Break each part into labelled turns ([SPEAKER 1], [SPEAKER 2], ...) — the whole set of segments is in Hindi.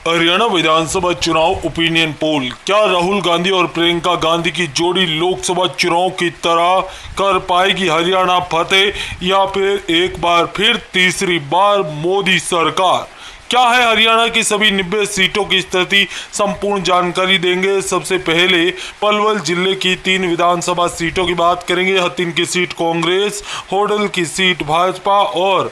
[SPEAKER 1] हरियाणा विधानसभा चुनाव ओपिनियन पोल। क्या राहुल गांधी और प्रियंका गांधी की जोड़ी लोकसभा चुनाव की तरह कर पाएगी हरियाणा फतेह, या फिर एक बार फिर तीसरी बार मोदी सरकार? क्या है हरियाणा की सभी 90 सीटों की स्थिति, संपूर्ण जानकारी देंगे। सबसे पहले पलवल जिले की 3 विधानसभा सीटों की बात करेंगे। हथिन की सीट कांग्रेस, होडल की सीट भाजपा और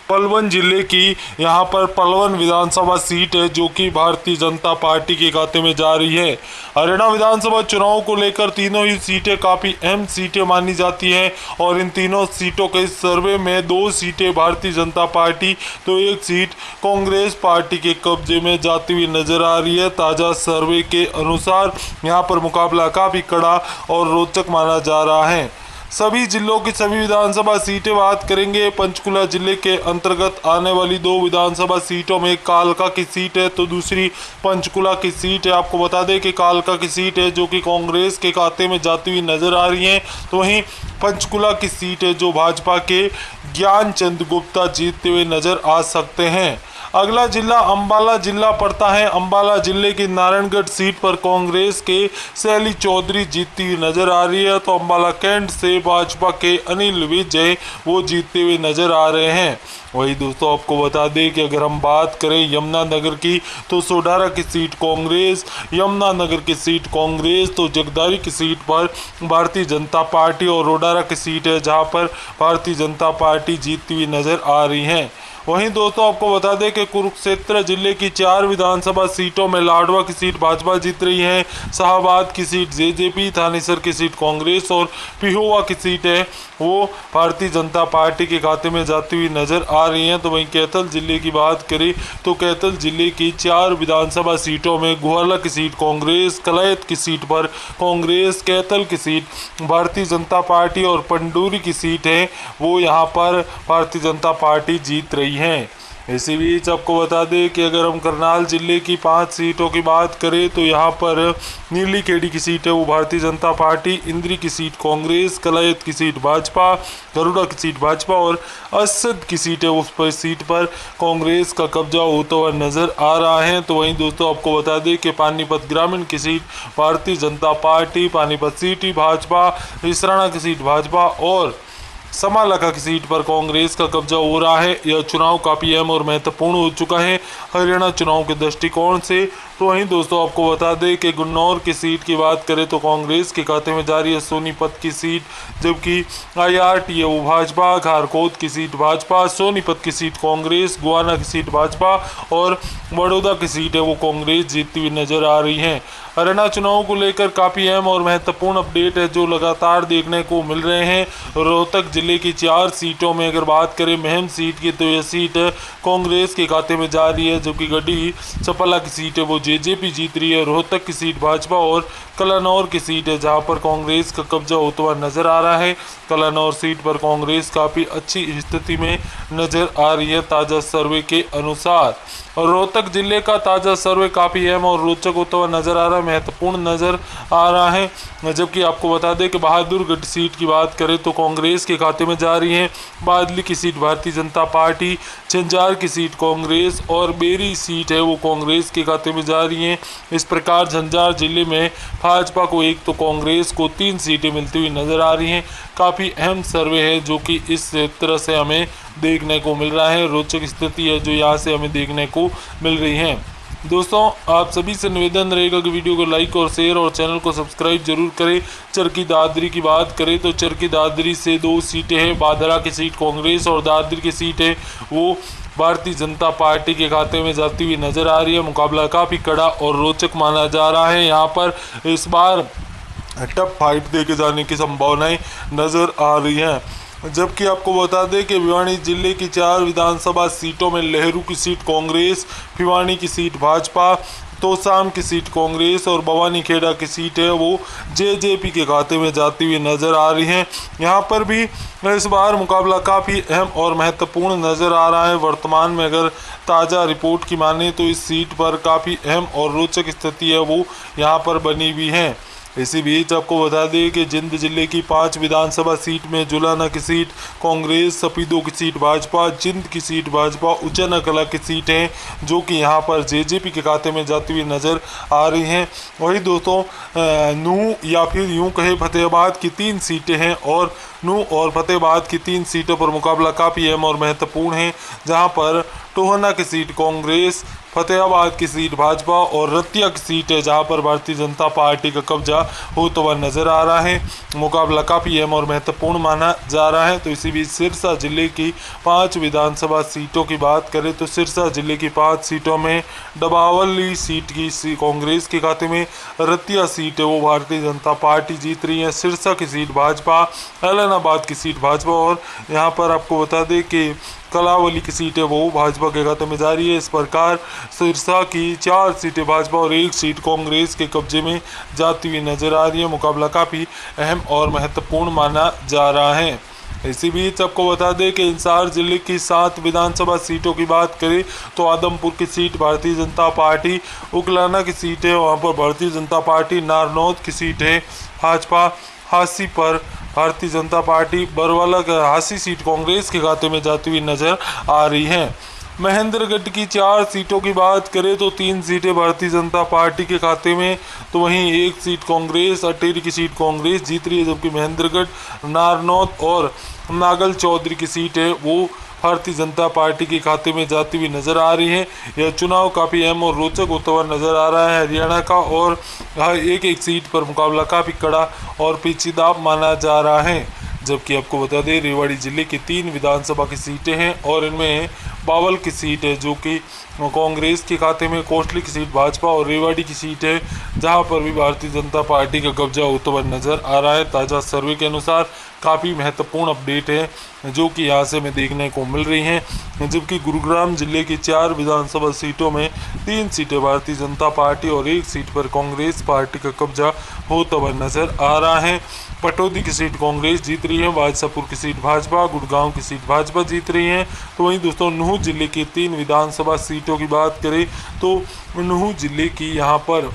[SPEAKER 1] पलवल जिले की यहाँ पर पलवल विधानसभा सीट है जो कि भारतीय जनता पार्टी के खाते में जा रही है। हरियाणा विधानसभा चुनाव को लेकर तीनों ही सीटें काफ़ी अहम सीटें मानी जाती हैं और इन तीनों सीटों के सर्वे में 2 सीटें भारतीय जनता पार्टी तो 1 सीट कांग्रेस पार्टी के कब्जे में जाती हुई नजर आ रही है। ताज़ा सर्वे के अनुसार यहाँ पर मुकाबला काफ़ी कड़ा और रोचक माना जा रहा है। सभी जिलों की सभी विधानसभा सीटें बात करेंगे। पंचकुला जिले के अंतर्गत आने वाली 2 विधानसभा सीटों में कालका की सीट है तो दूसरी पंचकुला की सीट है। आपको बता दें कि कालका की सीट है जो कि कांग्रेस के खाते में जाती हुई नजर आ रही है, तो वहीं पंचकुला की सीट है जो भाजपा के ज्ञानचंद गुप्ता जीतते हुए नजर आ सकते हैं। अगला जिला अंबाला जिला पड़ता है। अंबाला जिले की नारायणगढ़ सीट पर कांग्रेस के शैली चौधरी जीतती हुई नजर आ रही है, तो अंबाला कैंट से भाजपा के अनिल विजय वो जीतते हुए नजर आ रहे हैं। वही दोस्तों आपको बता दें कि अगर हम बात करें यमुनानगर की तो सोडारा की सीट कांग्रेस, यमुनानगर की सीट कांग्रेस, तो जगदारी की सीट पर भारतीय जनता पार्टी और रोडारा की सीट है जहां पर भारतीय जनता पार्टी जीतती हुई नजर आ रही है। वहीं दोस्तों आपको बता दें कि कुरुक्षेत्र जिले की 4 विधानसभा सीटों में लाडवा की सीट भाजपा जीत रही है, शाहबाद की सीट जेजेपी, थानेसर की सीट कांग्रेस और पिहोवा की सीट है वो भारतीय जनता पार्टी के खाते में जाती हुई नजर आ रही हैं। तो वहीं कैथल जिले की बात करें तो कैथल जिले की 4 विधानसभा सीटों में गुहाला की सीट कांग्रेस, कलायत की सीट पर कांग्रेस, कैथल की सीट भारतीय जनता पार्टी और पंडूरी की सीट है वो यहाँ पर भारतीय जनता पार्टी जीत रही हैं। इसी बीच आपको बता दें कि अगर हम करनाल जिले की 5 सीटों की बात करें तो यहाँ पर नीली खेड़ी की सीट है वो भारतीय जनता पार्टी, इंद्री की सीट कांग्रेस, कलायत की सीट भाजपा, गरुड़ा की सीट भाजपा और असद की सीट है उस पर सीट पर कांग्रेस का कब्जा होता हुआ नजर आ रहा है। तो वहीं दोस्तों आपको बता दें कि पानीपत ग्रामीण की seat Bharatiya Janata party, Panipat city Bhajpa, Israna की सीट भाजपा और समालखा की सीट पर कांग्रेस का कब्जा हो रहा है। यह चुनाव काफ़ी अहम और महत्वपूर्ण हो चुका है हरियाणा चुनाव के दृष्टिकोण से। तो वहीं दोस्तों आपको बता दें कि गुन्नौर की सीट की बात करें तो कांग्रेस के खाते में जा रही है सोनीपत की सीट, जबकि IRT है वो भाजपा, खारकोट की सीट भाजपा, सोनीपत की सीट कांग्रेस, गुआना की सीट भाजपा और बड़ौदा की सीट है वो कांग्रेस जीतती हुई नजर आ रही है। हरियाणा चुनाव को लेकर काफ़ी अहम और महत्वपूर्ण अपडेट है जो लगातार देखने को मिल रहे हैं। रोहतक जिले की 4 सीटों में अगर बात करें महम सीट की तो यह सीट कांग्रेस के खाते में जा रही है, जबकि गढ़ी चपला की सीट है वो जेजेपी जीत रही है। रोहतक की सीट भाजपा और कलानौर की सीट है जहां पर कांग्रेस का कब्जा होता हुआ नजर आ रहा है। कलानौर सीट पर कांग्रेस काफ़ी अच्छी स्थिति में नजर आ रही है ताज़ा सर्वे के अनुसार। और रोहतक जिले का ताज़ा सर्वे काफ़ी अहम और रोचक होता हुआ नजर आ रहा है, महत्वपूर्ण नजर आ रहा है। जबकि आपको बता दें कि बहादुरगढ़ सीट की बात करें तो कांग्रेस के खाते में जा रही है, बादली की सीट भारतीय जनता पार्टी, झंझार की सीट कांग्रेस और बेरी सीट है वो कांग्रेस के खाते में जा रही है। इस प्रकार झंझार जिले में भाजपा को 1 तो कांग्रेस को 3 सीटें मिलती हुई नजर आ रही हैं। काफ़ी अहम सर्वे है जो कि इस तरह से हमें देखने को मिल रहा है, रोचक स्थिति है जो यहाँ से हमें देखने को मिल रही है। दोस्तों आप सभी से निवेदन रहेगा कि वीडियो को लाइक और शेयर और चैनल को सब्सक्राइब जरूर करें। चरखी दादरी की बात करें तो चरखी दादरी से 2 सीटें हैं, बादरा की सीट कांग्रेस और दादरी की सीट है वो भारतीय जनता पार्टी के खाते में जाती हुई नजर आ रही है। मुकाबला काफ़ी कड़ा और रोचक माना जा रहा है। यहाँ पर इस बार टफ फाइट देके जाने की संभावनाएं नजर आ रही हैं। जबकि आपको बता दें कि भिवानी जिले की 4 विधानसभा सीटों में लहरू की सीट कांग्रेस, भिवानी की सीट भाजपा, तोशाम की सीट कांग्रेस और भवानी खेड़ा की सीट है वो जेजेपी के खाते में जाती हुई नजर आ रही हैं। यहाँ पर भी इस बार मुकाबला काफ़ी अहम और महत्वपूर्ण नज़र आ रहा है। वर्तमान में अगर ताज़ा रिपोर्ट की माने तो इस सीट पर काफ़ी अहम और रोचक स्थिति है वो यहाँ पर बनी हुई है। इसी बीच आपको बता दें कि जिंद जिले की 5 विधानसभा सीट में जुलाना की सीट कांग्रेस, सपीदो की सीट भाजपा, जिंद की सीट भाजपा, उचाना कला की सीट है जो कि यहाँ पर जेजेपी के खाते में जाती हुई नजर आ रही हैं। वही दोस्तों नूह या फिर यूं कहे फतेहाबाद की 3 सीटें हैं और नूह और फतेहाबाद की 3 सीटों पर मुकाबला काफ़ी अहम और महत्वपूर्ण है, जहां पर टोहना की सीट कांग्रेस, फतेहाबाद की सीट भाजपा और रतिया की सीट है जहां पर भारतीय जनता पार्टी का कब्जा होता हुआ नजर आ रहा है। मुकाबला काफ़ी अहम और महत्वपूर्ण माना जा रहा है। तो इसी बीच सिरसा जिले की 5 विधानसभा सीटों की बात करें तो सिरसा जिले की 5 सीटों में डबावली सीट की कांग्रेस के खाते में, रतिया सीट है वो भारतीय जनता पार्टी जीत रही है, सिरसा की सीट भाजपा, ऐलनाबाद की सीट भाजपा और यहाँ पर आपको बता दें कि कलावली की सीट है वो भाजपा के खाते में जा रही है। इस प्रकार सिरसा की 4 सीटें भाजपा और 1 सीट कांग्रेस के कब्जे में जाती हुई नजर आ रही है। मुकाबला काफ़ी अहम और महत्वपूर्ण माना जा रहा है। इसी बीच आपको बता दें कि इंसार जिले की 7 विधानसभा सीटों की बात करें तो आदमपुर की सीट भारतीय जनता पार्टी, उकलाना की सीट है वहाँ पर भारतीय जनता पार्टी, नारनौद की सीट है भाजपा, हासी पर भारतीय जनता पार्टी, बरवाला का हासी सीट कांग्रेस के खाते में जाती हुई नजर आ रही है। महेंद्रगढ़ की 4 सीटों की बात करें तो 3 सीटें भारतीय जनता पार्टी के खाते में, तो वहीं 1 सीट कांग्रेस, अटेरी की सीट कांग्रेस जीत रही है, जबकि महेंद्रगढ़, नारनौद और नागल चौधरी की सीट है वो भारतीय जनता पार्टी के खाते में जाती हुई नजर आ रही है। यह चुनाव काफ़ी अहम और रोचक होता हुआ नजर आ रहा है हरियाणा का, और एक एक सीट पर मुकाबला काफ़ी कड़ा और पेचीदा माना जा रहा है। जबकि आपको बता दें रेवाड़ी जिले की 3 विधानसभा की सीटें हैं और इनमें बावल की सीट है जो कि कांग्रेस के खाते में, कोटली की सीट भाजपा और रेवाड़ी की सीट है जहां पर भी भारतीय जनता पार्टी का कब्जा होता हुआ नजर आ रहा है। ताज़ा सर्वे के अनुसार काफ़ी महत्वपूर्ण अपडेट है जो कि यहाँ से हमें देखने को मिल रही हैं। जबकि गुरुग्राम जिले की 4 विधानसभा सीटों में 3 सीटें भारतीय जनता पार्टी और 1 सीट पर कांग्रेस पार्टी का कब्जा होता हुआ नजर आ रहा है। पटौदी की सीट कांग्रेस जीत रही है, बादशाहपुर की सीट भाजपा, गुड़गांव की सीट भाजपा जीत रही है। तो वहीं दोस्तों नूह जिले की 3 विधानसभा सीटों की बात करें तो नूह जिले की यहाँ पर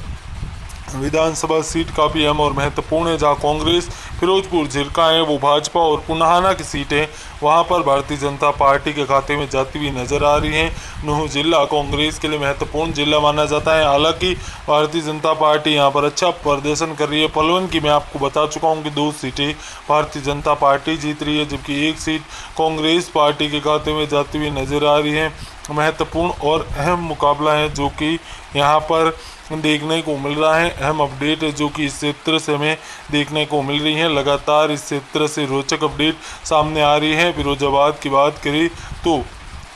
[SPEAKER 1] विधानसभा सीट काफ़ी अहम और महत्वपूर्ण है जहां कांग्रेस, फिरोजपुर झिरका है वो भाजपा और पुनाहाना की सीट है वहां पर भारतीय जनता पार्टी के खाते में जाती हुई नजर आ रही है। नूह जिला कांग्रेस के लिए महत्वपूर्ण जिला माना जाता है। हालांकि भारतीय जनता पार्टी यहां पर अच्छा प्रदर्शन कर रही है। पलवल की मैं आपको बता चुका हूं कि 2 सीटें भारतीय जनता पार्टी जीत रही है जबकि 1 सीट कांग्रेस पार्टी के खाते में जाती हुई नजर आ रही है। महत्वपूर्ण और अहम मुकाबला है जो कि यहाँ पर देखने को मिल रहा है। अहम अपडेट है जो कि इस क्षेत्र से हमें देखने को मिल रही है। लगातार इस क्षेत्र से रोचक अपडेट सामने आ रही है। फिरोजाबाद की बात करें तो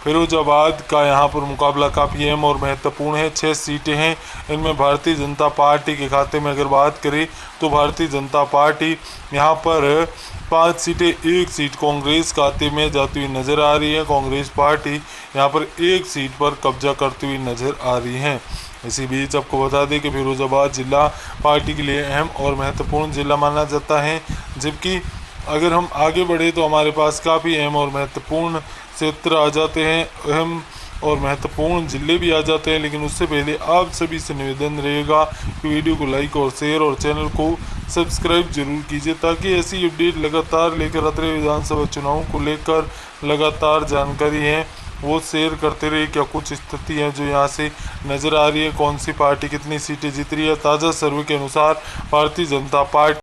[SPEAKER 1] फिरोजाबाद का यहाँ पर मुकाबला काफ़ी अहम और महत्वपूर्ण है। 6 सीटें हैं, इनमें भारतीय जनता पार्टी के खाते में अगर बात करें तो भारतीय जनता पार्टी यहाँ पर 5 सीटें, 1 सीट कांग्रेस खाते में जाती हुई नज़र आ रही है। कांग्रेस पार्टी यहाँ पर 1 सीट पर कब्जा करती हुई नज़र आ रही है। इसी बीच आपको बता दें कि फिरोजाबाद जिला पार्टी के लिए अहम और महत्वपूर्ण जिला माना जाता है। जबकि अगर हम आगे बढ़े तो हमारे पास काफ़ी अहम और महत्वपूर्ण क्षेत्र आ जाते हैं, अहम और महत्वपूर्ण जिले भी आ जाते हैं। लेकिन उससे पहले आप सभी से निवेदन रहेगा कि वीडियो को लाइक और शेयर और चैनल को सब्सक्राइब जरूर कीजिए ताकि ऐसी अपडेट लगातार लेकर आते रहे। विधानसभा चुनाव को लेकर लगातार जानकारी है वो शेयर करते रहे। क्या कुछ स्थिति है जो यहाँ से नज़र आ रही है, कौन सी पार्टी कितनी सीटें जीत रही है। ताज़ा सर्वे के अनुसार भारतीय जनता पार्टी